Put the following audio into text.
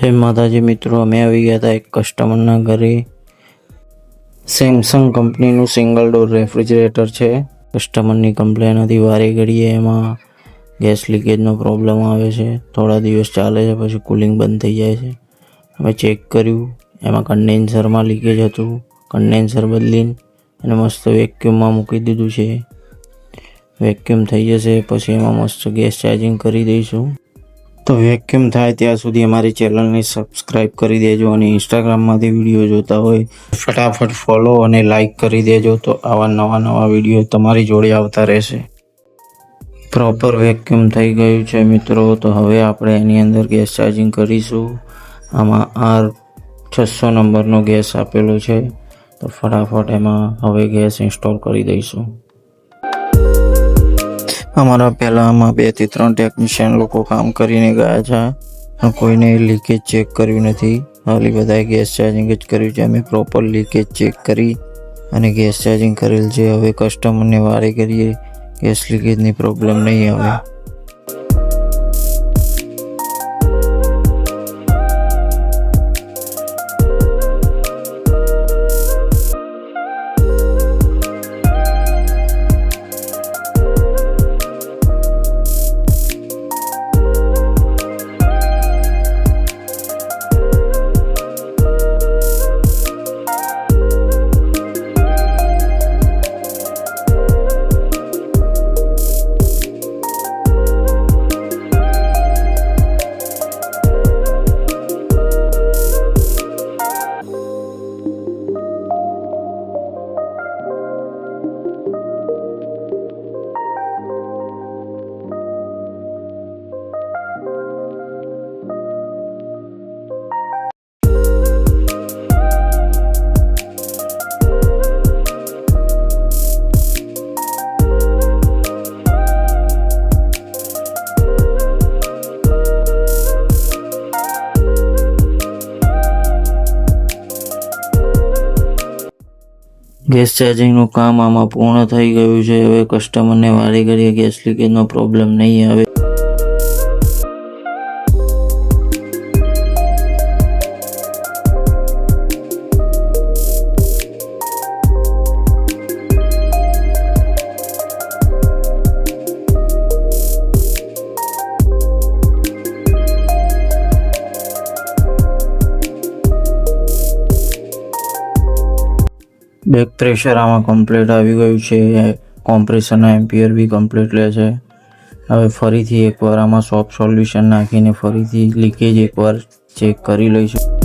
जय माताजी मित्रों, अमे આવી ગયા હતા એક કસ્ટમરના ઘરે। સેમસંગ કંપનીનું સિંગલ ડોર રેફ્રિજરેટર છે। કસ્ટમરની કમ્પ્લેન હતી, વારે ઘડીએ એમાં ગેસ લીકેજનો પ્રોબ્લેમ આવે છે। થોડા દિવસ ચાલે છે પછી કુલિંગ બંધ થઈ જાય છે। અમે ચેક કર્યું, એમાં કન્ડેન્સરમાં લીકેજ હતું। કન્ડેન્સર બદલીને એને મસ્ત વેક્યુમમાં મૂકી દીધું છે। વેક્યુમ થઈ જશે પછી એમાં મસ્ત ગેસ ચાર્જિંગ કરી દઈશું। तो वेक्यूम थाय त्यार सुधी अमारी चैनल ने सब्सक्राइब करी देजो और इंस्टाग्राम में वीडियो जोता हो फटाफट फॉलो और लाइक करी देजो, तो आवा नवा नवा वीडियो तमारी जोड़े आवता रहेशे। प्रॉपर वेक्यूम थई गयुं छे मित्रों। तो हवे आपणे एनी अंदर गैस चार्जिंग करीशुं। आमां R600 नंबरनो गैस आपेलो छे, तो फटाफट एमां हवे गैस इंस्टॉल करी दईशुं। हमारा पहला में 2 થી 3 टेक्निशियन लोग काम करीने गया था, कोई ने लीकेज चेक कर्યું નથી। खाली बधाए गैस चार्जिंग ज कर्યું છે। अमे प्रॉपर लीकेज चेक करी अने गैस चार्जिंग करेल छे। हवे कस्टमर ने वारे घड़ीए गैस लीकेज नी प्रॉब्लम नहीं आवे। गैस चार्जिंग નું કામ આમાં પૂર્ણ થઈ ગયું છે। હવે કસ્ટમરને વારે ઘડીએ ગેસ લીકેજનો પ્રોબ્લેમ નહીં આવે। બેક પ્રેશર આમાં કમ્પ્લીટ આવી ગયું છે। કોમ્પ્રેસરના એમ્પિયર બી કમ્પ્લીટ લે છે। હવે ફરીથી એકવાર આમાં સોફ્ટ સોલ્યુશન નાખીને ફરીથી લીકેજ એકવાર ચેક કરી લઈશું।